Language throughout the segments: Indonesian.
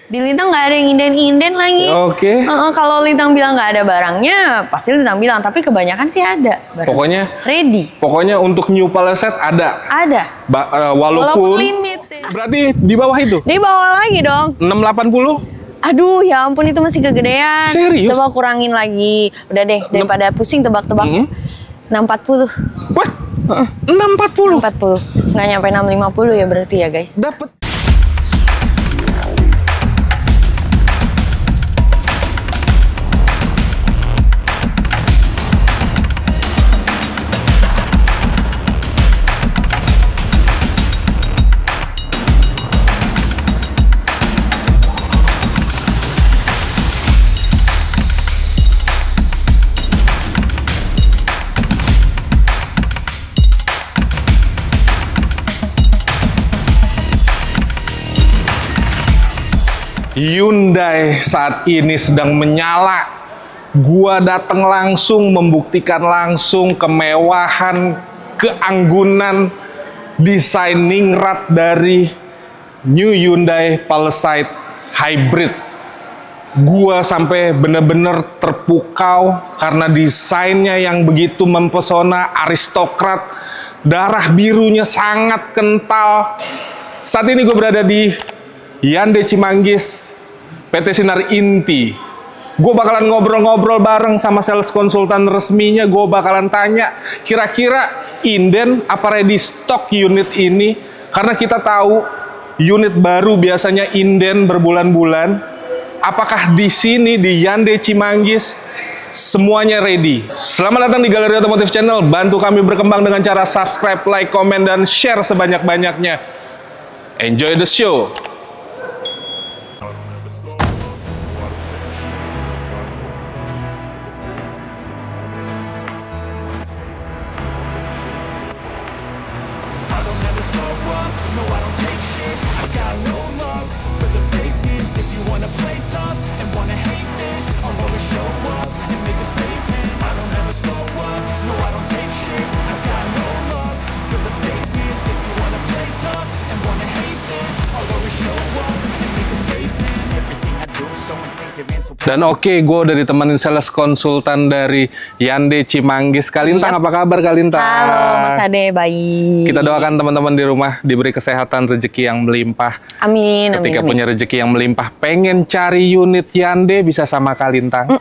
Di Lintang nggak ada yang inden-inden lagi. Oke. Kalau Lintang bilang nggak ada barangnya, pasti Lintang bilang. Tapi kebanyakan sih ada. Pokoknya ready. Pokoknya untuk New Palisade ada. Ada. Walaupun limited. Berarti di bawah itu? Di bawah lagi dong. 680? Aduh, ya ampun itu masih kegedean. Serius? Coba kurangin lagi. Udah deh, daripada pusing tebak-tebak. 640. What? 640? 640. Nggak nyampe 650 ya berarti ya guys. Dapat. Hyundai saat ini sedang menyala. Gua datang langsung, membuktikan langsung kemewahan, keanggunan, desain ningrat dari New Hyundai Palisade Hybrid. Gua sampai bener-bener terpukau karena desainnya yang begitu mempesona, aristokrat, darah birunya sangat kental. Saat ini gue berada di Hyundai Cimanggis, PT Sinar Inti. Gue bakalan ngobrol-ngobrol bareng sama sales konsultan resminya. Gue bakalan tanya, kira-kira inden apa ready stock unit ini? Karena kita tahu unit baru biasanya inden berbulan-bulan. Apakah di sini di Hyundai Cimanggis semuanya ready? Selamat datang di Galeri Otomotif Channel. Bantu kami berkembang dengan cara subscribe, like, komen, dan share sebanyak-banyaknya. Enjoy the show. Dan oke, gue udah ditemenin sales konsultan dari Hyundai Cimanggis. Kalintang, apa kabar Kalintang? Halo Mas Ade, baik. Kita doakan teman-teman di rumah diberi kesehatan, rezeki yang melimpah. Amin. Ketika amin. punya rezeki yang melimpah, pengen cari unit Hyundai bisa sama Kalintang.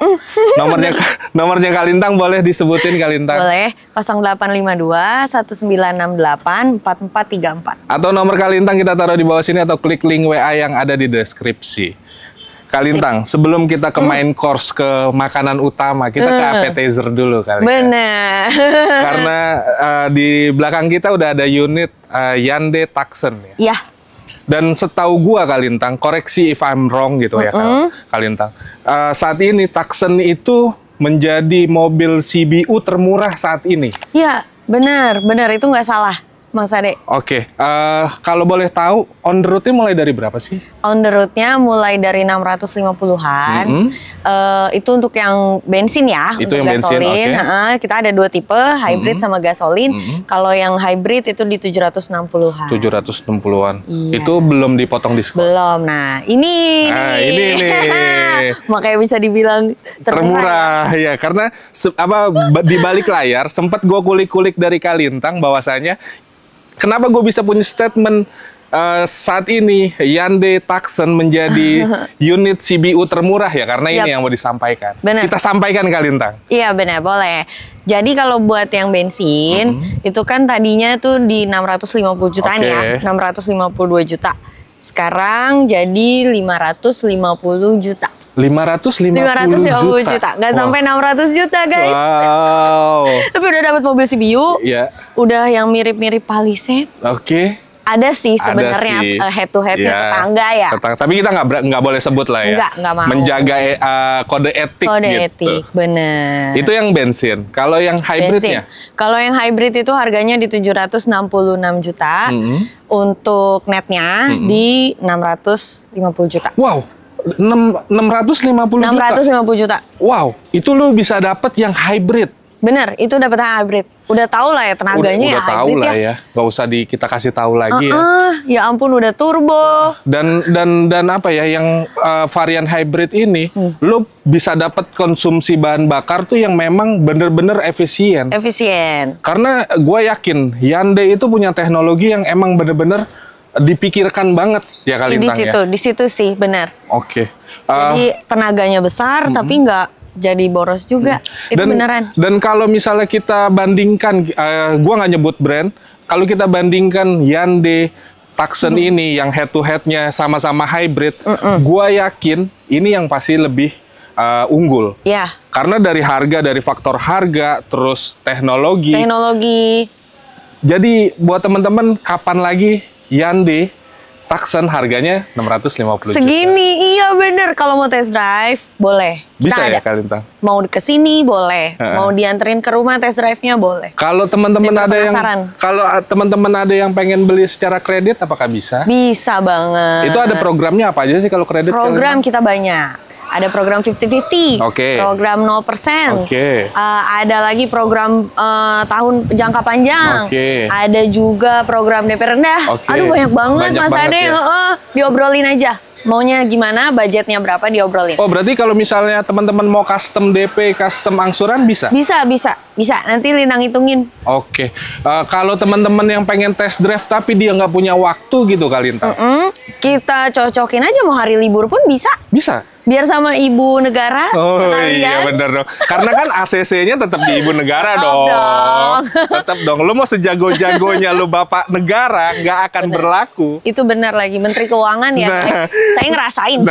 Nomornya Kalintang boleh disebutin Kalintang? Boleh, 0852 1968 4434. Atau nomor Kalintang kita taruh di bawah sini atau klik link WA yang ada di deskripsi. Kalintang, sebelum kita ke main course, ke makanan utama, kita ke appetizer dulu kali. Bener. Karena di belakang kita udah ada unit Hyundai Tucson ya. Iya. Dan setahu gua Kalintang, koreksi if I'm wrong gitu ya Kalintang. Saat ini Tucson itu menjadi mobil CBU termurah saat ini. Iya, benar itu nggak salah, Mas Ade. Oke, kalau boleh tahu on the road-nya mulai dari berapa sih? On the road-nya mulai dari 650-an. Itu untuk yang bensin ya, itu untuk yang gasolin. bensin, kita ada dua tipe, hybrid sama gasolin. Kalau yang hybrid itu di 760-an. 760-an. Iya. Itu belum dipotong diskon. Belum. Nah, ini nih. Makanya bisa dibilang termurah ya, karena di balik layar sempat gue kulik-kulik dari Kalintang bahwasanya kenapa gue bisa punya statement saat ini Hyundai Tucson menjadi unit CBU termurah ya, karena ini yang mau disampaikan. Bener. Kita sampaikan Kalintang. Iya benar, boleh. Jadi kalau buat yang bensin itu kan tadinya tuh di 650 jutaan ya, 652 juta. Sekarang jadi 550 juta. 550 juta. Nggak sampai 600 juta guys. Wow. Tapi udah dapat mobil CBU. Iya. Udah yang mirip-mirip Palisade. Oke. Ada sih sebenarnya head to headnya tetangga ya. Tapi kita nggak boleh sebut lah ya. Nggak mau. Menjaga kode etik. Kode gitu. etik, bener. Itu yang bensin. Kalau yang hybridnya? Kalau yang hybrid itu harganya di 766 juta. Untuk netnya di 650 juta. Wow. 650 juta. 650 juta. Wow, itu lu bisa dapet yang hybrid. Bener, itu dapetnya hybrid. Udah tahu lah ya tenaganya udah tahu lah ya. Gak usah kita kasih tahu lagi ya. Ya ampun, udah turbo. Dan apa ya, yang varian hybrid ini, lo bisa dapat konsumsi bahan bakar tuh yang memang bener-bener efisien. Karena gue yakin Hyundai itu punya teknologi yang emang bener-bener dipikirkan banget ya Kalintang ya. Di situ sih benar. Oke. Jadi tenaganya besar tapi nggak jadi boros juga. Itu beneran. Dan kalau misalnya kita bandingkan, gua nggak nyebut brand, kalau kita bandingkan Hyundai Tucson ini yang head to headnya sama-sama hybrid, gua yakin ini yang pasti lebih unggul. Ya. Karena dari harga, dari faktor harga, terus teknologi. Jadi buat teman-teman, kapan lagi Hyundai Tucson harganya 650 juta. Segini, iya bener. Kalau mau test drive, boleh. Bisa ya Kalintang? Mau kesini boleh. Mau dianterin ke rumah test drive-nya boleh. Kalau teman-teman ada yang pengen beli secara kredit, apakah bisa? Bisa banget. Itu ada programnya apa aja sih kalau kredit? Program kita banyak. Ada program 50-50, program 0%, ada lagi program tahun jangka panjang, ada juga program DP rendah. Aduh banyak banget Mas Ade, diobrolin aja. Maunya gimana, budgetnya berapa, diobrolin. Oh berarti kalau misalnya teman-teman mau custom DP, custom angsuran bisa? Bisa. Nanti Lintang hitungin. Oke. Kalau teman-teman yang pengen test drive tapi dia nggak punya waktu gitu Kalintang? Kita cocokin aja, mau hari libur pun bisa. Bisa? Biar sama ibu negara. Oh iya bener dong. Karena kan ACC-nya tetap di ibu negara dong. Tetap dong. Lu mau sejago-jagonya lu bapak negara nggak akan berlaku. Itu benar lagi. Menteri Keuangan ya. Saya ngerasain.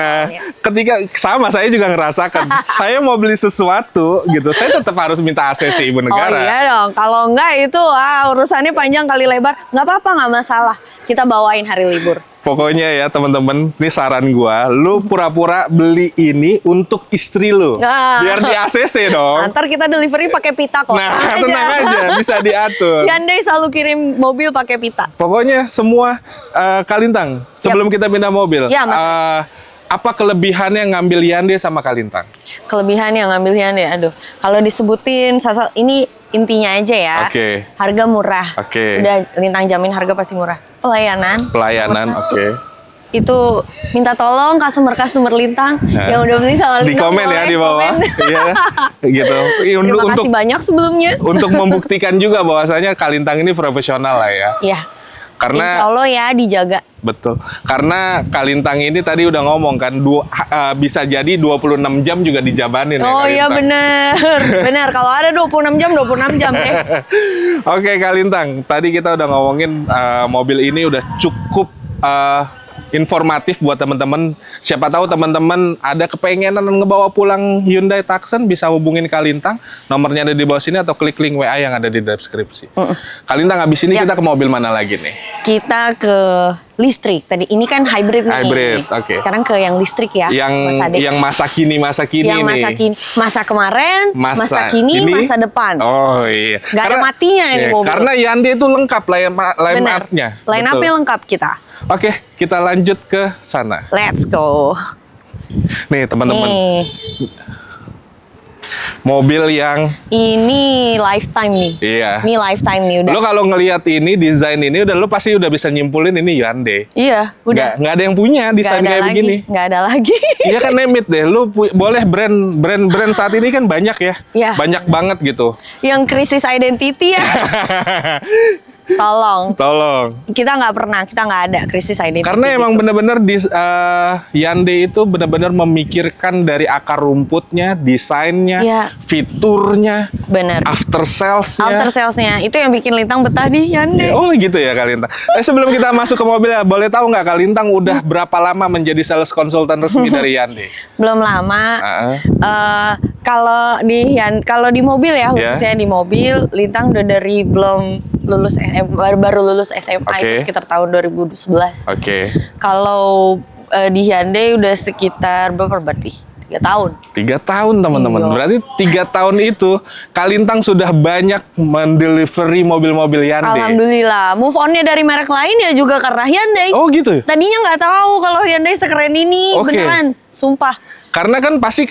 Ketika sama saya juga ngerasakan. Saya mau beli sesuatu gitu. Saya tetap harus minta ACC ibu negara. Oh iya dong. Kalau enggak itu urusannya panjang kali lebar. Nggak apa-apa, nggak masalah. Kita bawain hari libur. Pokoknya ya teman-teman, ini saran gua, lu pura-pura beli ini untuk istri lu, biar di ACC dong. Ntar kita delivery pakai pita kok. Nah, tenang aja, bisa diatur. Hyundai selalu kirim mobil pakai pita. Pokoknya semua Kalintang, sebelum kita pindah mobil, apa kelebihannya ngambil Hyundai sama Kalintang? Kelebihannya ngambil Hyundai, aduh, kalau disebutin ini intinya aja ya. Harga murah. Udah Lintang jamin harga pasti murah. Pelayanan, Itu minta tolong customer Lintang yang udah beli sama Lintang. Di komen ya di bawah. Iya. Gitu. Terima kasih banyak sebelumnya. Untuk membuktikan juga bahwasanya Kalintang ini profesional lah ya. Iya. Karena insya Allah ya dijaga. Betul. Karena Kalintang ini tadi udah ngomong kan bisa jadi 26 jam juga dijabanin ya. Oh iya bener. Kalau ada 26 jam ya. Oke Kalintang, tadi kita udah ngomongin mobil ini udah cukup informatif buat teman-teman. Siapa tahu teman-teman ada kepengenan ngebawa pulang Hyundai Tucson, bisa hubungin Kalintang. Nomornya ada di bawah sini atau klik link WA yang ada di deskripsi. Kalintang, habis ini kita ke mobil mana lagi nih? Kita ke listrik. Tadi ini kan hybrid nih. Hybrid, sekarang ke yang listrik ya. Yang masa kini yang masa kini. Masa kemarin, masa kini, masa depan. Oh iya. Gak ada matinya ini mobil. Karena Hyundai itu lengkap line up-nya. Line up-nya lengkap kita. Oke, kita lanjut ke sana. Let's go. Nih teman-teman, mobil yang ini lifetime nih. Iya. Ini lifetime nih udah. Lo kalau ngelihat ini desain ini lo pasti udah bisa nyimpulin ini Hyundai. Iya, udah. Nggak ada yang punya desain kayak begini. Nggak ada lagi. Iya kan, name it deh. Lo boleh brand saat ini kan banyak ya. Iya. Banyak banget gitu. Yang krisis identity ya. Tolong. Kita nggak ada krisis identity. Karena emang bener-bener Hyundai itu bener-bener memikirkan dari akar rumputnya, desainnya, fiturnya, after salesnya. Itu yang bikin Lintang betah di Hyundai. Oh gitu ya Kalintang. Sebelum kita masuk ke mobil, boleh tahu nggak Kalintang udah berapa lama menjadi sales konsultan resmi dari Hyundai? Belum lama. Kalau di mobil ya, khususnya di mobil, Lintang udah dari baru lulus SMA itu sekitar tahun 2011. Kalau di Hyundai udah sekitar berapa berarti? 3 tahun. 3 tahun teman-teman. Iya. Berarti 3 tahun itu Kalintang sudah banyak mendelivery mobil-mobil Hyundai. Alhamdulillah. Move on-nya dari merek lain ya juga karena Hyundai. Oh gitu. Tadinya nggak tahu kalau Hyundai sekeren ini, Oke. beneran, sumpah. Karena kan pasti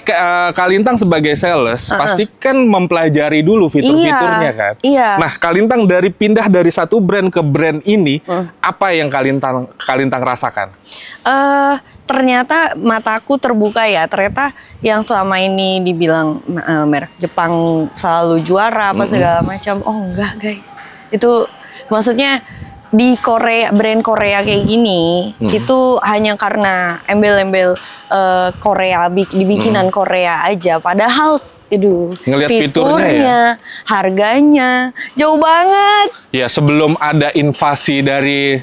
Kalintang sebagai sales pasti kan mempelajari dulu fitur-fiturnya kan. Iya. Nah, Kalintang pindah dari satu brand ke brand ini, apa yang Kalintang rasakan? Ternyata mataku terbuka ya. Ternyata yang selama ini dibilang merek Jepang selalu juara apa segala macam. Oh enggak guys. Itu maksudnya di Korea, brand Korea kayak gini itu hanya karena embel-embel Korea, dibikinan Korea aja. Padahal itu Ngelihat fiturnya, harganya jauh banget. Ya, sebelum ada invasi dari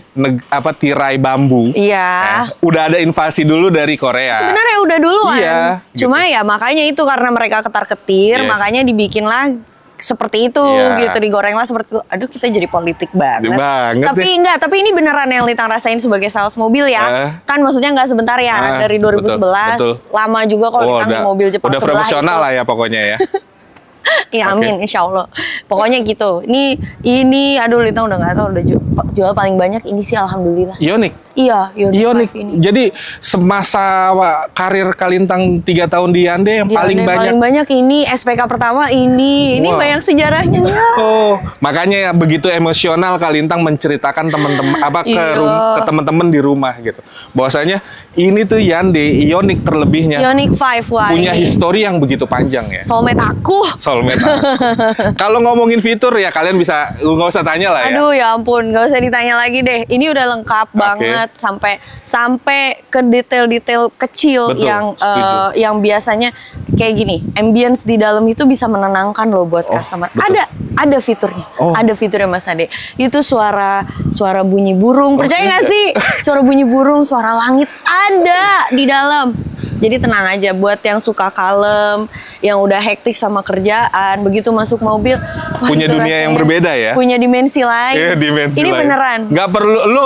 tirai bambu. Iya. Udah ada invasi dulu dari Korea. Sebenarnya udah duluan. Iya, Cuma gitu. ya makanya itu karena mereka ketar-ketir, Yes. makanya dibikinlah seperti itu Iya. gitu, digorenglah seperti itu. Aduh, kita jadi politik banget. Tapi ini beneran yang Litang rasain sebagai sales mobil ya. Kan maksudnya nggak sebentar ya, dari 2011. betul. Lama juga kalau Litang di mobil Jepang udah sebelah profesional itu. lah ya pokoknya ya. Ya amin, insya Allah. Pokoknya gitu. Ini aduh Litang udah nggak tahu udah jual paling banyak ini sih alhamdulillah. Ioniq. Iya, Ioniq. ini. Jadi semasa karir Kalintang 3 tahun di Hyundai yang paling banyak. Paling banyak ini SPK pertama ini Wow. banyak sejarahnya. Oh, makanya ya begitu emosional Kalintang menceritakan teman-teman Iya. ke teman-teman di rumah gitu. Bahwasanya ini tuh Hyundai Ioniq terlebihnya Ioniq 5 wah punya ini. histori yang begitu panjang ya. Soulmate aku. Soulmate aku. Kalau ngomongin fitur ya kalian bisa nggak usah tanya lah ya. Aduh ya ampun, nggak usah ditanya lagi deh. Ini udah lengkap banget sampai ke detail-detail kecil. Betul, yang biasanya kayak gini. Ambience di dalam itu bisa menenangkan loh buat customer. betul. Ada fiturnya. Oh. Ada fiturnya Mas Ade. Itu suara bunyi burung. Percaya nggak sih? Suara bunyi burung, suara langit ada di dalam. Jadi tenang aja buat yang suka kalem, yang udah hektik sama kerjaan, begitu masuk mobil, wah, Punya itu dunia rasanya yang berbeda ya. Punya dimensi lain. Iya, dimensi Ini lain. beneran. Nggak perlu lu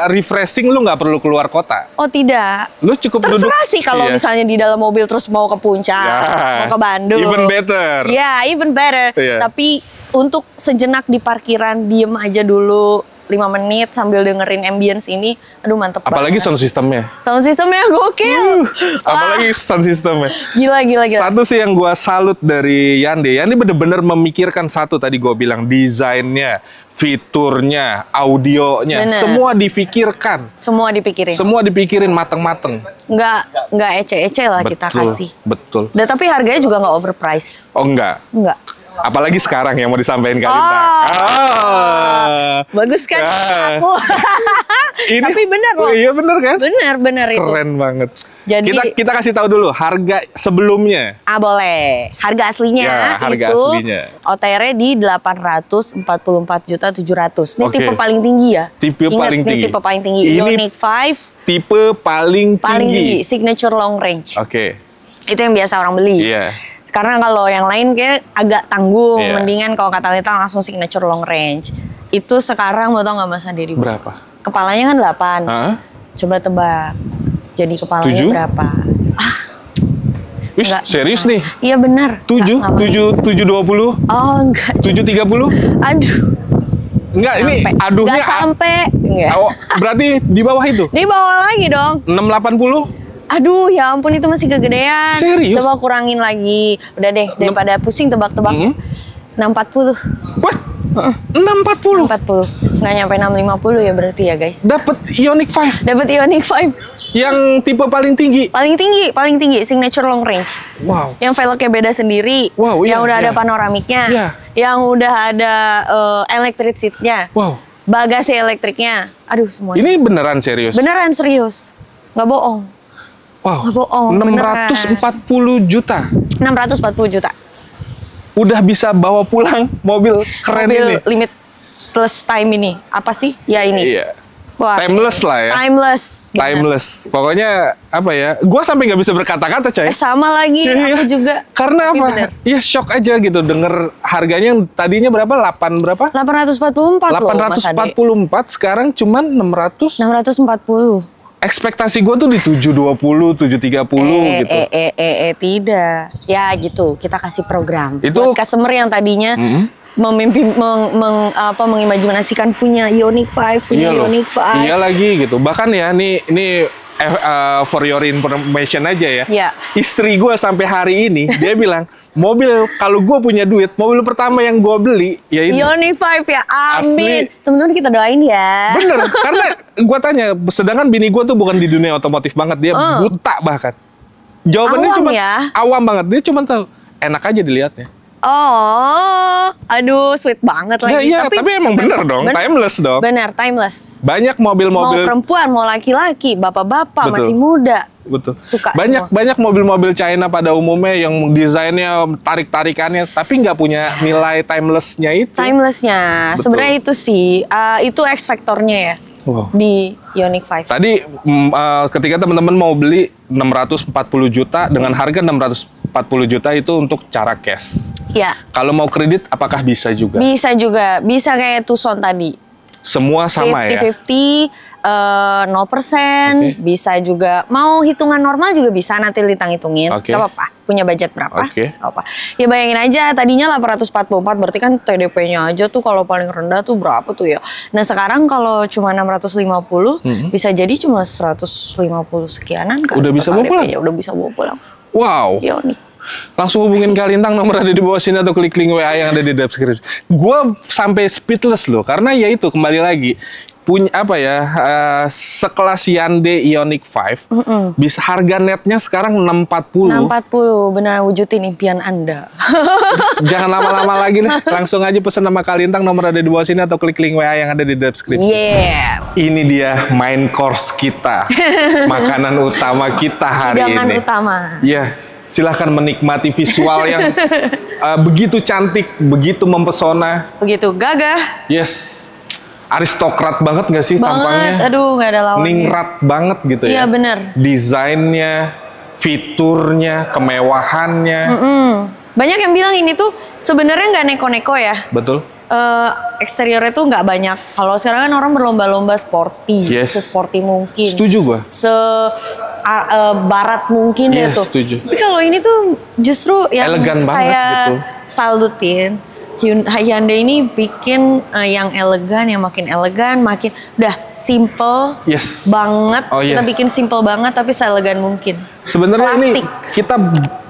refreshing, lu nggak perlu keluar kota. Oh tidak. Lu cukup duduk. Terserah sih kalau Iya. misalnya di dalam mobil terus mau ke puncak, Ya, mau ke Bandung. even better. Ya, even better. Iya. Tapi untuk sejenak di parkiran diem aja dulu 5 menit sambil dengerin ambience ini, aduh mantep Apalagi banget. sound systemnya. Sound systemnya gokil. Apalagi sound systemnya. Gila. Satu sih yang gua salut dari Hyundai. Hyundai bener-bener memikirkan satu tadi gua bilang, desainnya, fiturnya, audionya, Bener. semua difikirkan. Semua dipikirin. Semua dipikirin mateng-mateng. Nggak ece-ece lah kita kasih. Betul. Dan tapi harganya juga nggak overpriced. Oh enggak. Enggak. Apalagi sekarang yang mau disampaikan Kalintang. Bagus kan Ah. aku. Tapi benar loh. Oh, iya bener kan? Benar itu. Keren banget. Jadi- kita kasih tahu dulu harga sebelumnya. Boleh. Harga aslinya Ya, harga itu aslinya. OTR di 844.700.000. Ini Oke. tipe paling tinggi ya. Tipe Ingat, paling ini tinggi. tipe paling tinggi. Ini Ioniq 5 Tipe paling tinggi. signature long range. Oke. Itu yang biasa orang beli. Iya. Karena kalau yang lain kayak agak tanggung, Iya. mendingan kalau kata Lita langsung signature long range. Itu sekarang mau tau nggak Mas Ade? Berapa? Kepalanya kan 8. Hah? Coba tebak. Jadi kepalanya 7? berapa? Wih, Enggak. serius nih? Iya benar. 720? Oh enggak. 730? Aduh. Enggak, ini Sampai. aduhnya Nggak sampai. Enggak. Oh, berarti di bawah itu? Di bawah lagi dong. 680? Aduh, ya ampun itu masih kegedean. Serius? Coba kurangin lagi. Udah deh, daripada pusing tebak-tebak. 640. Wah, 640? 40. Nggak nyampe 650 ya berarti ya, guys. Dapat Ioniq 5 Dapat Ioniq 5. yang tipe paling tinggi. Paling tinggi signature long range. Wow. Yang velgnya beda sendiri. Wow, iya, yang udah ada iya. panoramiknya. Iya. Yang udah ada electric seatnya. Wow. Bagasi elektriknya. Aduh, semuanya. Ini beneran serius? Beneran serius. Nggak bohong. Wow. Nggak bohong, 640 juta. 640 juta. Udah bisa bawa pulang mobil keren Mobil ini. limitless time ini. Apa sih? Ya ini. Iya. Wah, Timeless lah ya. Timeless. bener. Timeless. Pokoknya apa ya? Gua sampai nggak bisa berkata-kata, coy. Sama lagi. Iya. Aku juga. Karena Tapi apa? bener. Ya shock aja gitu denger harganya yang tadinya berapa? 8 berapa? 844 loh, Mas Ade. 844, sekarang cuman 600. 640. ekspektasi gue tuh di 720, 730 gitu. Tidak. Ya gitu, kita kasih program. Itu buat customer yang tadinya mengimajinasikan punya Ioniq 5, punya Ioniq 5. Iya lagi gitu. Bahkan ya ini for your information aja ya. Yeah. Istri gue sampai hari ini dia bilang, mobil kalau gue punya duit, mobil pertama yang gue beli ya ini. Ioniq 5 ya, amin. Teman-teman kita doain ya. Bener, karena gue tanya, sedangkan bini gue tuh bukan di dunia otomotif banget, dia buta bahkan. Jawabannya awam cuma ya? Awam banget, dia cuma tahu enak aja dilihatnya. Oh, aduh sweet banget lagi. Iya, tapi emang bener dong, timeless dong. Bener, timeless. Banyak mobil-mobil. Mau perempuan, mau laki-laki, bapak-bapak, masih muda. Betul. Suka banyak mobil-mobil China pada umumnya yang desainnya tarik-tarikannya, tapi nggak punya nilai timelessnya itu. Timelessnya, sebenarnya itu sih, itu X faktornya ya. Wow. Di Ioniq 5. Tadi ketika teman-teman mau beli 640 juta dengan harga 640 juta itu untuk cara cash. Ya. Kalau mau kredit apakah bisa juga? Bisa juga, bisa kayak Tucson tadi. Semua sama 50-50, 0%, bisa juga. Mau hitungan normal juga bisa, nanti hitungin. Gak apa-apa, punya budget berapa. Gak apa. Ya bayangin aja, tadinya 844, berarti kan TDP-nya aja tuh kalau paling rendah tuh berapa tuh ya. Nah sekarang kalau cuma 650, bisa jadi cuma 150 sekianan kan. Udah bisa bawa pulang? Udah bisa bawa pulang. Wow. Ioniq. Langsung hubungin Kak Lintang, nomor ada di bawah sini atau klik link WA yang ada di deskripsi. Gue sampai speechless loh, karena ya itu kembali lagi punya apa ya, sekelas Hyundai Ioniq 5 bisa harga netnya sekarang 640. Benar, wujudin impian Anda. Jangan lama-lama lagi nih, langsung aja pesan nama Kak Lintang, nomor ada di bawah sini atau klik link WA yang ada di deskripsi. Ini dia main course kita, makanan utama kita hari hidangan ini. Utama. Ya, silahkan menikmati visual yang begitu cantik, begitu mempesona, begitu gagah. Yes. Aristokrat banget gak sih tampangnya? Aduh, gak ada lawannya. Ningrat banget gitu ya. Iya bener. Desainnya, fiturnya, kemewahannya. Banyak yang bilang ini tuh sebenarnya nggak neko-neko ya. Betul. Eksteriornya tuh nggak banyak. Kalau sekarang kan orang berlomba-lomba sporty, sesporty mungkin. Setuju gua. Barat mungkin deh tuh. Setuju. Tapi kalau ini tuh justru yang elegan saya gitu. salutin. Hyundai ini bikin yang elegan, yang makin elegan, makin udah simple banget. Kita bikin simple banget tapi seelegan mungkin. Sebenarnya ini kita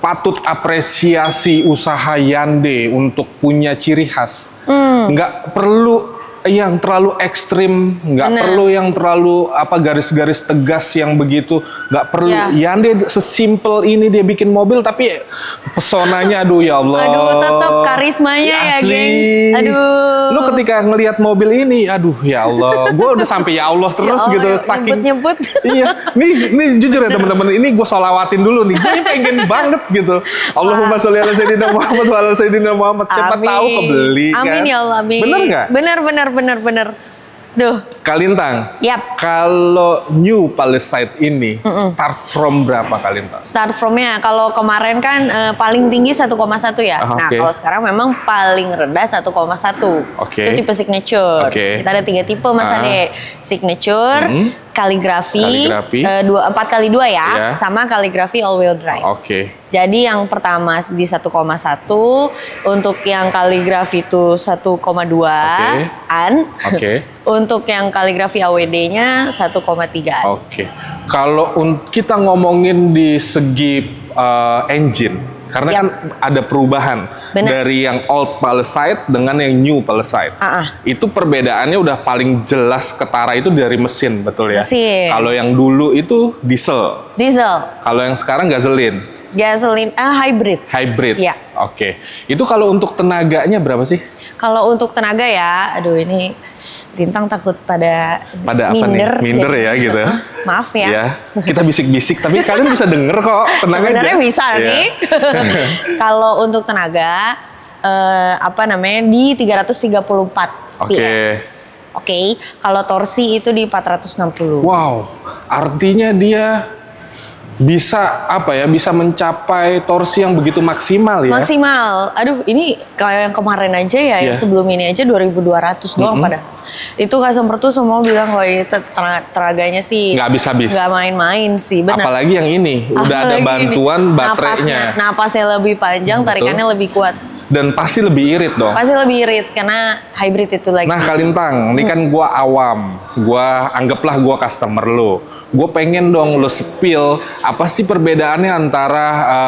patut apresiasi usaha Hyundai untuk punya ciri khas. Nggak perlu yang terlalu ekstrim, nggak perlu yang terlalu garis-garis tegas yang begitu, nggak perlu. Hyundai sesimpel ini dia bikin mobil tapi pesonanya aduh ya Allah. Aduh tetap karismanya ya gengs. Aduh. Lu ketika ngelihat mobil ini, aduh ya Allah, gue udah sampai ya Allah terus ya Allah, gitu saking. Nyebut. Iya, nih jujur ya teman-teman, ini gue sholawatin dulu nih, gue pengen banget gitu. Allahumma sholli ala sayyidina Muhammad wa ala sayyidina Muhammad. Siapa tahu kebeli kan? Amin ya Allah, amin. Bener nggak? Bener. Duh. Kak Lintang, kalau New Palisade ini start from berapa Kak Lintang? Start from-nya, kalau kemarin kan paling tinggi 1,1 ya. Nah kalau sekarang memang paling rendah 1,1. Itu tipe signature. Kita ada 3 tipe Mas Ade. Signature, kaligrafi 4x2 ya, sama kaligrafi all wheel drive. Jadi yang pertama di 1,1, untuk yang kaligrafi itu 1,2an. Untuk yang kaligrafi AWD-nya 1,3an. Kalau kita ngomongin di segi engine, karena kan ada perubahan dari yang old Palisade dengan yang new Palisade. Itu perbedaannya udah paling jelas ketara itu dari mesin, betul ya? Kalau yang dulu itu diesel. Kalau yang sekarang gasolin. Hybrid. Ya. Itu kalau untuk tenaganya berapa sih? Kalau untuk tenaga ya, aduh ini Lintang takut pada minder. Minder ya gitu. Maaf ya. Kita bisik-bisik, tapi kalian bisa denger kok tenaganya. Sebenarnya bisa nih. Kalau untuk tenaga, di 334 PS. Kalau torsi itu di 460. Wow, artinya dia bisa apa ya? Bisa mencapai torsi yang begitu maksimal ya? Maksimal. Aduh, ini kayak yang kemarin aja ya, yang sebelum ini aja 2.200 doang pada. Itu customer tuh semua bilang, wah tenaganya sih nggak habis-habis. Nggak main-main sih, benar. Apalagi yang ini, udah ada bantuan baterainya. Napasnya lebih panjang, tarikannya lebih kuat. Dan pasti lebih irit dong. Pasti lebih irit karena hybrid itu lagi. Nah Kalintang, ini kan gua awam, anggaplah gua customer lo. Gue pengen dong lo spill apa sih perbedaannya antara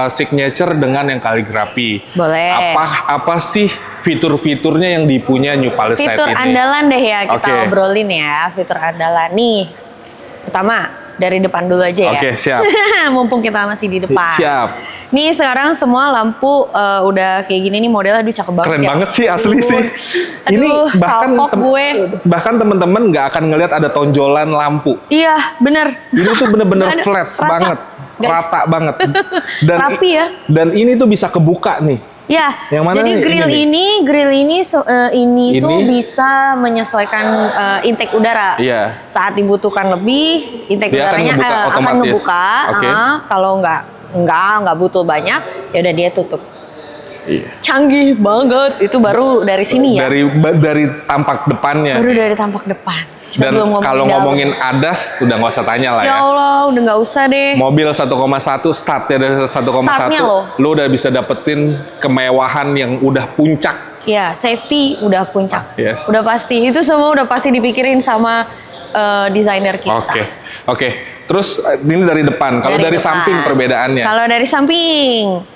signature dengan yang kaligrafi. Boleh. Apa sih fitur-fiturnya yang dipunya New Palisade fitur ini? Andalan deh ya kita obrolin ya. Fitur andalan nih. Pertama, dari depan dulu aja ya. Oke, siap. Mumpung kita masih di depan. Siap. Nih sekarang semua lampu udah kayak gini nih, modelnya aduh cakep banget. Keren banget sih asli sih. Aduh, ini bahkan temen-temen nggak akan ngelihat ada tonjolan lampu. Iya, bener. Ini tuh bener-bener flat banget, rata banget. Dan rapi ya. Dan ini tuh bisa kebuka nih. Ya, yang mana jadi grill ini tuh bisa menyesuaikan intake udara. Iya. Saat dibutuhkan lebih, intake dia udaranya akan ngebuka. Kalau nggak butuh banyak, ya udah dia tutup. Iya. Canggih banget, itu baru dari sini ya. Dari tampak depannya. Baru dari tampak depan. Dan kalau ngomongin ADAS, udah nggak usah tanya lah ya. Ya Allah, udah nggak usah deh. Mobil 1,1, startnya dari 1,1, lo udah bisa dapetin kemewahan yang udah puncak. Ya, safety udah puncak. Yes. Udah pasti, itu semua udah pasti dipikirin sama desainer kita. Oke. Terus ini dari depan, kalau dari samping perbedaannya? Kalau dari samping,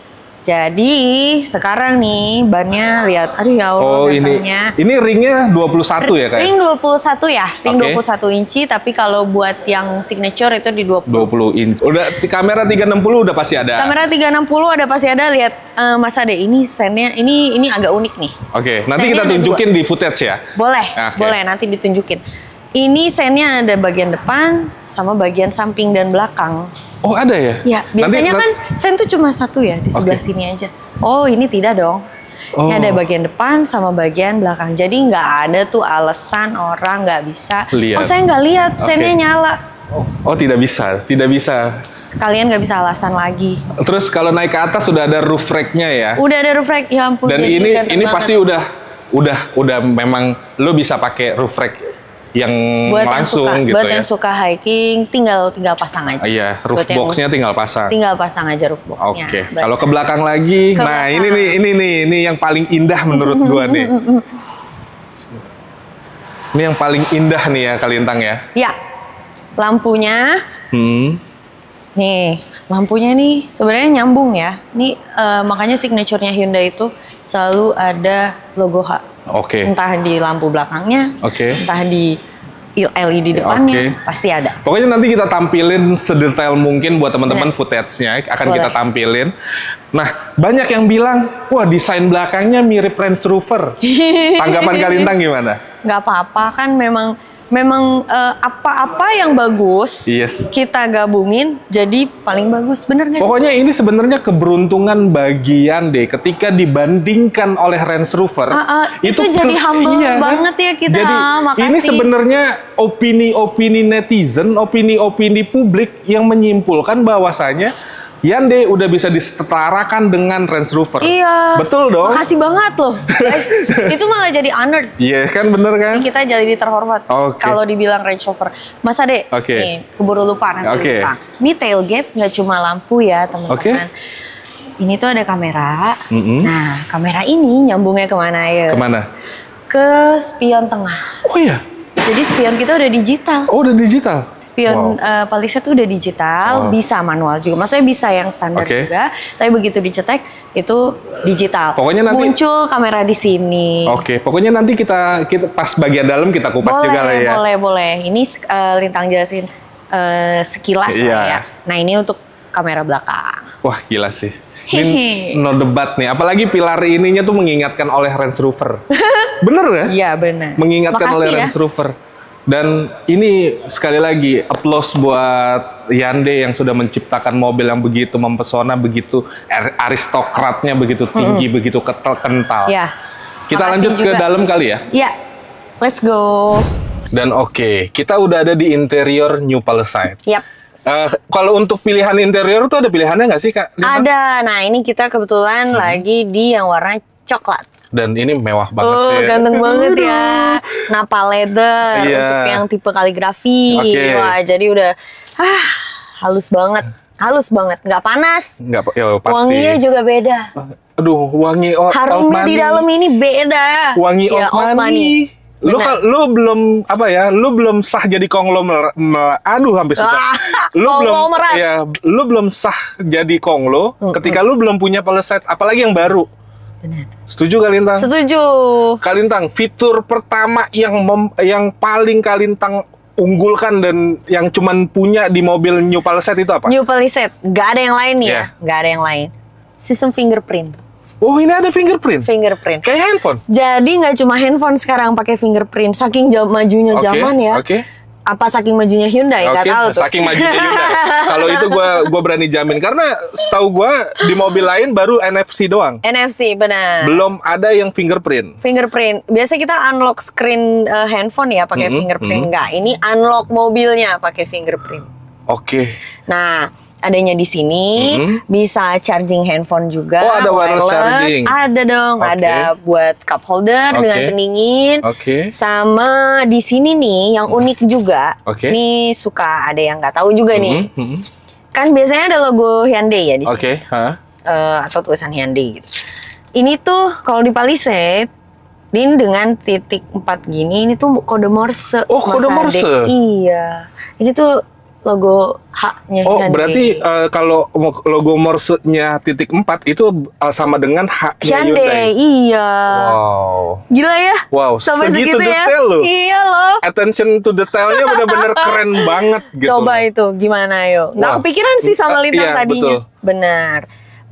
jadi sekarang nih bannya lihat, aduh ya Allah. Oh ini ringnya 21 ya kayak? Ring 21 ya, ring 21 inci, tapi kalau buat yang signature itu di 20 inci. Udah kamera 360 udah pasti ada? Kamera 360 ada pasti ada, lihat Mas Ade, ini sennya, ini agak unik nih. Oke, nanti kita tunjukin di footage ya? Boleh, boleh nanti ditunjukin. Ini sennya ada bagian depan sama bagian samping dan belakang. Oh ada ya? Ya, biasanya kan sen tuh cuma satu ya, di sebelah sini aja. Oh ini tidak dong. Ini ada bagian depan sama bagian belakang. Jadi nggak ada tuh alasan orang nggak bisa. Lihat. Oh saya nggak lihat, sennya nyala. Oh tidak bisa. Kalian nggak bisa alasan lagi. Terus kalau naik ke atas sudah ada roof rack-nya ya? Udah ada roof rack, ya ampun. Dan ini pasti udah memang lo bisa pakai roof rack yang buat langsung yang suka, gitu buat ya. yang suka hiking tinggal pasang aja. Iya, roof box-nya tinggal pasang. Tinggal pasang aja roof box-nya. Oke. Kalau ke belakang lagi, ini yang paling indah menurut gua nih. Ini yang paling indah nih ya Kalintang ya. Ya. Lampunya. Nih, lampunya nih sebenarnya nyambung ya. Ini makanya signature-nya Hyundai itu selalu ada logo H. Entah di lampu belakangnya, entah di LED depannya, pasti ada. Pokoknya nanti kita tampilin sedetail mungkin buat teman-teman footage-nya akan kita tampilin. Nah, banyak yang bilang, wah desain belakangnya mirip Range Rover. Tanggapan Kalintang gimana? Nggak apa-apa, kan memang apa-apa yang bagus kita gabungin jadi paling bagus, bener nggak? Pokoknya ini sebenarnya keberuntungan bagian deh ketika dibandingkan oleh Range Rover. Itu jadi humble banget ya kita. Jadi makasih. Ini sebenarnya opini-opini netizen, opini-opini publik yang menyimpulkan bahwasanya Hyundai udah bisa disetarakan dengan Range Rover. Iya. Betul dong. Makasih banget loh, guys. Itu malah jadi honored. Iya kan, bener kan? Ini kita jadi terhormat kalau dibilang Range Rover. Mas Ade, nih keburu lupa nanti lupa. Ini tailgate nggak cuma lampu ya teman-teman. Ini tuh ada kamera. Nah, kamera ini nyambungnya kemana ya? Kemana? Ke spion tengah. Oh iya. Jadi spion kita udah digital. Oh udah digital? Spion Palisade tuh udah digital, bisa manual juga. Maksudnya bisa yang standar juga. Tapi begitu dicetek itu digital. Pokoknya nanti muncul kamera di sini. Pokoknya nanti kita pas bagian dalam kita kupas juga lah ya. Boleh. Ini Lintang jelasin sekilas lah ya. Nah ini untuk kamera belakang. Wah gila sih. Ini no debat nih. Apalagi pilar ininya tuh mengingatkan oleh Range Rover. Bener ya? Iya bener. Mengingatkan oleh Range Rover. Dan ini sekali lagi applause buat Hyundai yang sudah menciptakan mobil yang begitu mempesona, begitu aristokratnya, begitu tinggi, begitu kental. Ya. Kita lanjut ke dalam kali ya? Iya. Let's go. Dan kita udah ada di interior New Palisade. Yap. Kalau untuk pilihan interior tuh ada pilihannya nggak sih, Kak? Ada. Nah, ini kita kebetulan lagi di yang warna coklat. Dan ini mewah banget sih. Ganteng banget ya. Napa leather untuk yang tipe kaligrafi. Wah, jadi udah halus banget. Halus banget, nggak panas. Nggak, ya pasti. Wanginya juga beda. Aduh, wangi harumnya di dalam ini beda. Wangi ya, old money. Lu belum apa ya? Lu belum sah jadi konglomerat. Aduh, hampir susah. Lu belum sah jadi konglo ketika lu belum punya Palisade, apalagi yang baru. Benar. Setuju Kalintang? Setuju. Kalintang, fitur pertama yang paling Kalintang unggulkan dan yang cuman punya di mobil New Palisade itu apa? New Palisade, nggak ada yang lain ya, nggak ada yang lain. Sistem fingerprint. Oh, ini ada fingerprint? Fingerprint. Kayak handphone? Jadi nggak cuma handphone sekarang pakai fingerprint. Saking majunya zaman ya. Apa saking majunya Hyundai? Nggak tahu tuh. Saking majunya Hyundai. Kalau itu gua berani jamin. Karena setahu gua di mobil lain baru NFC doang. NFC, benar. Belum ada yang fingerprint. Fingerprint. Biasa kita unlock screen handphone ya pakai fingerprint. Nggak, ini unlock mobilnya pakai fingerprint. Nah, adanya di sini bisa charging handphone juga. Oh, ada wireless charging. Ada dong, ada buat cup holder dengan pendingin. Sama di sini nih yang unik juga. Nih suka ada yang nggak tahu juga nih. Kan biasanya ada logo Hyundai ya di sini. Atau tulisan Hyundai gitu. Ini tuh kalau di Palisade ini dengan titik 4 gini, ini tuh kode Morse. Oh, kode Morse. Iya. Ini tuh logo H-nya Hyundai. Berarti kalau logo Morse-nya titik 4 itu sama dengan H-nya Hyundai. Iya. Wow. Gila ya? Wow, sampai segitu detail ya? loh. Iya loh. Attention to detailnya benar-benar keren banget gitu. Coba itu gimana yo? Nggak kepikiran sih sama Lintang tadinya. Betul. Benar.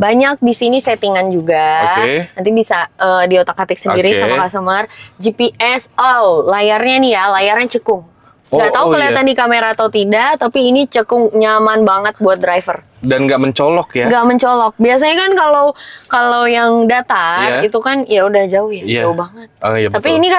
Banyak di sini settingan juga. Nanti bisa diotak-atik sendiri sama customer. GPS, layarnya nih ya, layarnya cekung. Nggak tahu kelihatan di kamera atau tidak, tapi ini cekung, nyaman banget buat driver. Dan nggak mencolok ya? Nggak mencolok. Biasanya kan kalau yang datar itu kan ya udah jauh ya, jauh banget. Tapi ini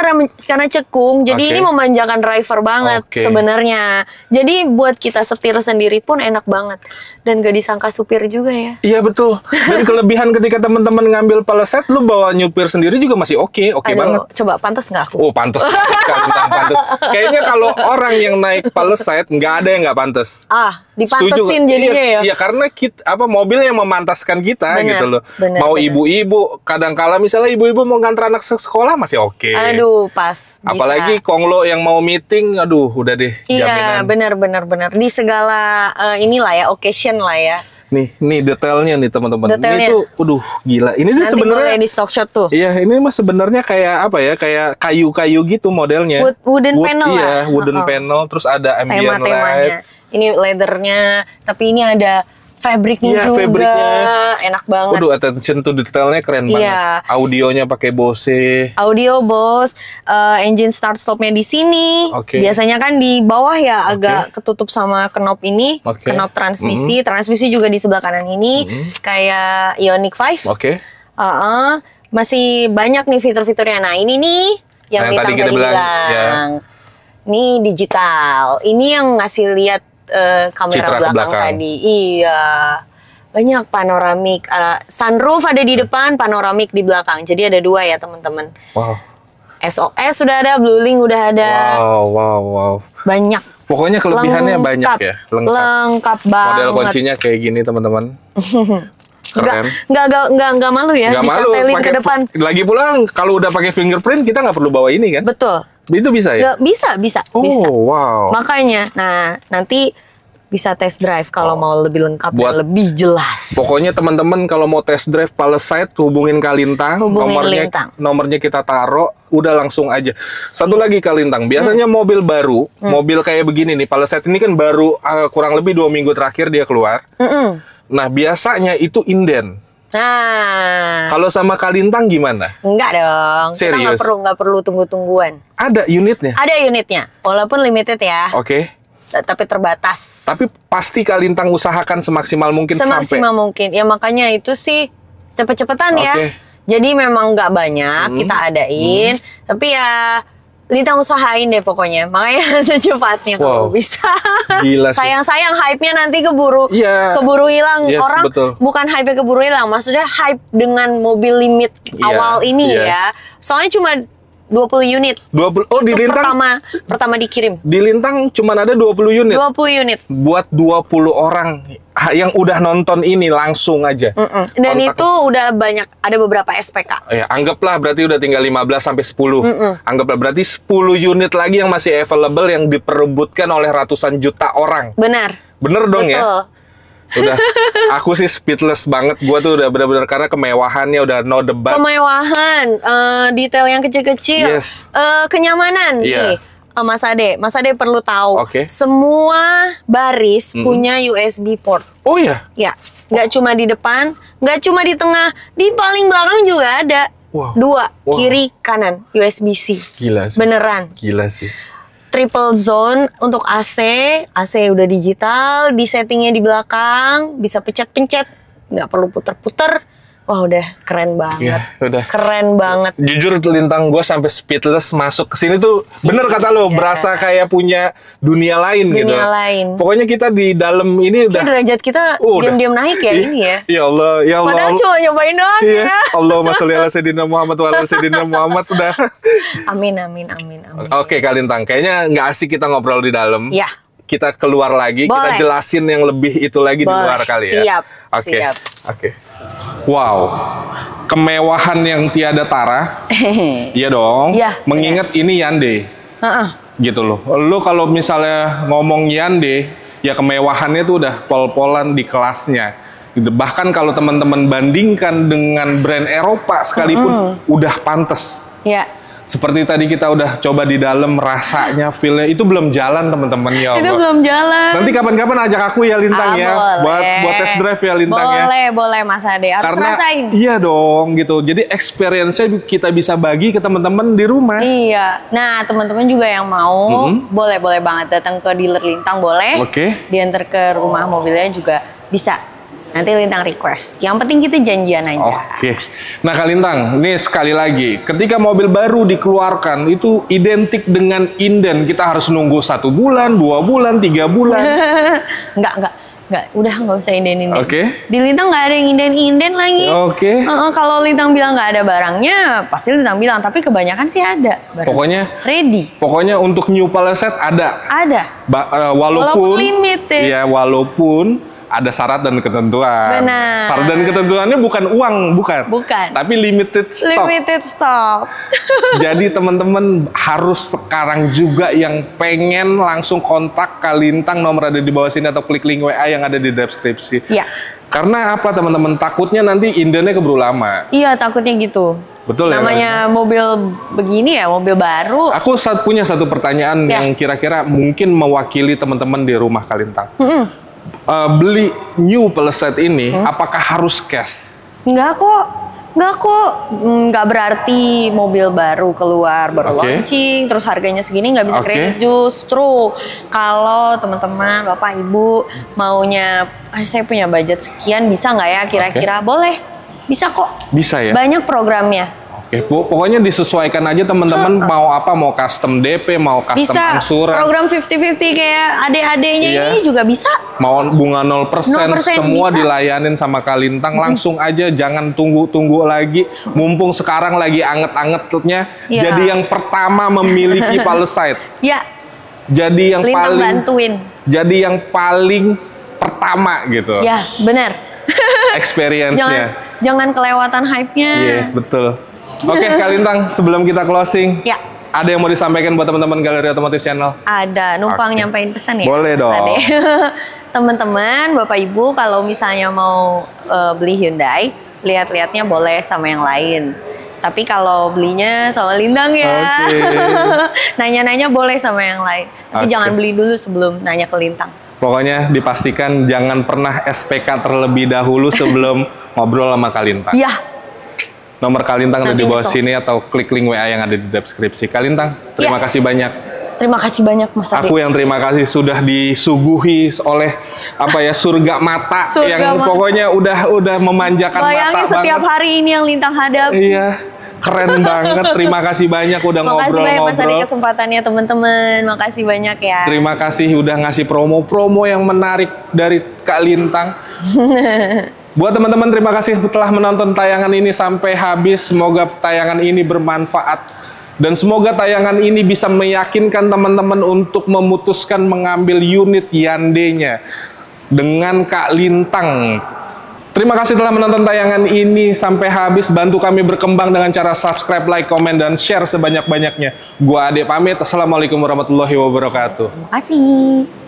karena cekung, jadi ini memanjakan driver banget sebenarnya. Jadi buat kita setir sendiri pun enak banget dan gak disangka supir juga ya. Iya betul. Dan kelebihan ketika teman-teman ngambil Palisade, lu bawa nyupir sendiri juga masih oke banget. Coba pantas nggak aku? Oh pantas. Pantas. Kayaknya kalau orang yang naik Palisade nggak ada yang nggak pantas. Dipantesin jadinya ya. Iya karena mobil yang memantaskan kita gitu loh. Mau ibu-ibu, kadang-kala misalnya ibu-ibu mau ngantar anak sekolah masih oke. Aduh, pas. Apalagi konglo yang mau meeting, aduh udah deh jaminan. Iya, benar. Di segala inilah ya, occasion lah ya. Nih detailnya nih teman-teman. Ini tuh, gila. Ini tuh sebenarnya di stock shot tuh. Iya, ini mah sebenarnya kayak apa ya? Kayak kayu-kayu gitu modelnya. Wooden panel lah. Iya, wooden panel. Terus ada ambient lights. Ini leathernya, tapi ini ada fabriknya juga. Enak banget. Attention to detailnya keren banget. Audionya pakai Bose. Audio Bose. Engine start stopnya di sini. Biasanya kan di bawah ya agak ketutup sama knop ini. Knop transmisi. Transmisi juga di sebelah kanan ini. Kayak Ioniq 5. Masih banyak nih fitur-fiturnya. Nah ini nih yang tadi kita bilang. Ini digital. Ini yang ngasih lihat kamera belakang tadi. Iya. Banyak panoramik. Sunroof ada di depan, panoramik di belakang. Jadi ada 2 ya teman-teman. Wow. SOS sudah ada, Bluelink udah ada. Wow. Banyak. Pokoknya kelebihannya banyak ya. Lengkap banget. Model kuncinya kayak gini teman-teman. Keren. Nggak malu ya. Nggak malu. Ke depan. Lagi pula kalau udah pakai fingerprint kita nggak perlu bawa ini kan? Betul. Itu bisa ya? Bisa. Wow. Makanya, nanti bisa test drive kalau mau lebih lengkap dan lebih jelas. Pokoknya teman-teman kalau mau test drive Palisade hubungin Kalintang. Nomornya kita taruh, udah langsung aja. Satu lagi Kalintang, biasanya mobil baru, mobil kayak begini nih, Palisade ini kan baru kurang lebih 2 minggu terakhir dia keluar. Nah biasanya itu inden. Nah, kalau sama Kalintang gimana? Enggak dong. Serius? Kita nggak perlu tunggu-tungguan. Ada unitnya? Ada unitnya, walaupun limited ya. Tapi terbatas. Tapi pasti Kalintang usahakan semaksimal mungkin mungkin. Ya makanya itu sih cepet-cepetan ya. Jadi memang nggak banyak kita adain, tapi ya Lintang usahain deh pokoknya. Makanya secepatnya kalau bisa. Gila sih. Sayang-sayang hype-nya nanti keburu hilang. Orang betul. Bukan hype-nya keburu hilang, maksudnya hype dengan mobil limit awal ini ya. Soalnya cuma 20 unit. 20. Oh, di Lintang pertama dikirim. Di Lintang cuma ada 20 unit. 20 unit. Buat 20 orang yang udah nonton ini langsung aja. Dan itu udah banyak, ada beberapa SPK. Ya, anggaplah berarti udah tinggal 15 sampai 10. Anggaplah berarti 10 unit lagi yang masih available yang diperebutkan oleh ratusan juta orang. Benar. Bener dong. Betul. Ya? Udah, aku sih speechless banget. Gua tuh udah benar-benar karena kemewahannya udah no debat. Kemewahan, detail yang kecil-kecil, kenyamanan. Nih, Mas Ade perlu tahu. Semua baris punya USB port. Oh iya? Ya, nggak cuma di depan, nggak cuma di tengah, di paling belakang juga ada. Dua, kiri kanan USB-C. Gila sih. Beneran. Gila sih. Triple zone untuk AC udah digital, di settingnya di belakang, bisa pencet-pencet, nggak perlu puter-puter. Wah, udah keren banget. Ya, udah. Keren banget. Jujur Lintang gue sampai speechless masuk ke sini tuh bener kata lo, berasa kayak punya dunia lain gitu. Dunia lain. Pokoknya kita di dalam ini udah derajat kita diam-diam naik ya ini ya. Ya Allah, ya Allah. Padahal cuma nyobain doang ya. Allahumma sholli ala sayyidina Muhammad wa ala sayyidina Muhammad udah. Amin. Oke, Kak Lintang, kayaknya nggak asik kita ngobrol di dalam. Ya. Kita keluar lagi, kita jelasin yang lebih itu lagi di luar kali ya. Siap. Oke. Wow, kemewahan yang tiada tara. Iya dong. Mengingat ini Hyundai. Gitu loh. Lu kalau misalnya ngomong Hyundai, ya kemewahannya tuh udah pol-polan di kelasnya. Gitu. Bahkan kalau teman-teman bandingkan dengan brand Eropa sekalipun, udah pantes. Iya. Seperti tadi kita udah coba di dalam, rasanya, feel-nya itu belum jalan teman-teman ya. Itu belum jalan. Nanti kapan-kapan ajak aku ya Lintang ya, buat test drive ya Lintang ya. Boleh Mas Ade, harus rasain. Iya dong gitu. Jadi experience-nya kita bisa bagi ke teman-teman di rumah. Iya. Nah, teman-teman juga yang mau, boleh banget datang ke dealer Lintang, boleh. Diantar ke rumah mobilnya juga bisa. Nanti Lintang request. Yang penting kita janjian aja. Nah Kak Lintang, ini sekali lagi, ketika mobil baru dikeluarkan itu identik dengan inden. Kita harus nunggu 1 bulan, 2 bulan, 3 bulan. Enggak. Udah nggak usah inden-inden. Di Lintang nggak ada yang inden-inden lagi. Kalau Lintang bilang nggak ada barangnya, pasti Lintang bilang. Tapi kebanyakan sih ada. Pokoknya ready. Pokoknya untuk new Palisade ada. Walaupun limited. Iya, walaupun ada syarat dan ketentuan. Benar. Syarat dan ketentuannya bukan uang, bukan. Tapi limited stock. Jadi teman-teman harus sekarang juga yang pengen langsung kontak Kak Lintang, nomor ada di bawah sini atau klik link WA yang ada di deskripsi. Iya. Karena apa teman-teman? Takutnya nanti indennya keburu lama. Iya, takutnya gitu. Betul ya. Namanya mobil begini ya, mobil baru. Aku punya satu pertanyaan yang kira-kira mungkin mewakili teman-teman di rumah Kak Lintang. Beli new Palisade ini, apakah harus cash? Enggak kok. Nggak berarti mobil baru keluar, baru launching, terus harganya segini nggak bisa kredit. Justru kalau teman-teman, Bapak Ibu maunya, saya punya budget sekian, bisa nggak ya kira-kira? Boleh, bisa kok. Bisa ya? Banyak programnya. Pokoknya disesuaikan aja teman-teman mau apa, mau custom DP, mau custom angsuran. Program 50-50 kayak adik-adiknya ini juga bisa. Mau bunga 0%, semua bisa. Dilayanin sama Kak Lintang. Langsung aja, jangan tunggu-tunggu lagi. Mumpung sekarang lagi anget-angetnya. Jadi yang pertama memiliki Palisade. Jadi yang Lintang bantuin. Jadi yang paling pertama gitu. Ya, benar. Experience-nya. Jangan kelewatan hype-nya. Iya, betul. Oke, Kak Lintang, sebelum kita closing, ada yang mau disampaikan buat teman-teman Galeri Otomotif Channel? Ada, numpang nyampein pesan ya? Boleh dong. Teman-teman, Bapak Ibu, kalau misalnya mau beli Hyundai, lihat-lihatnya boleh sama yang lain. Tapi kalau belinya sama Lintang ya, nanya-nanya boleh sama yang lain. Tapi jangan beli dulu sebelum nanya ke Lintang. Pokoknya dipastikan jangan pernah SPK terlebih dahulu sebelum ngobrol sama Kak Lintang. Iya. Nomor Kak Lintang ada di bawah sini atau klik link WA yang ada di deskripsi. Kak Lintang, terima kasih banyak. Terima kasih banyak Mas Ade. Aku yang terima kasih sudah disuguhi oleh surga mata yang pokoknya udah memanjakan mata. Bayangin setiap hari ini yang Lintang hadapi. Iya. Keren banget. Terima kasih banyak udah ngobrol-ngobrol. Makasih banyak Mas Adi kesempatannya teman-teman. Makasih banyak ya. Terima kasih udah ngasih promo-promo yang menarik dari Kak Lintang. Buat teman-teman, terima kasih telah menonton tayangan ini sampai habis. Semoga tayangan ini bermanfaat. Dan semoga tayangan ini bisa meyakinkan teman-teman untuk memutuskan mengambil unit Hyundai-nya dengan Kak Lintang. Terima kasih telah menonton tayangan ini sampai habis. Bantu kami berkembang dengan cara subscribe, like, komen, dan share sebanyak-banyaknya. Gua Ade pamit. Assalamualaikum warahmatullahi wabarakatuh. Terima kasih.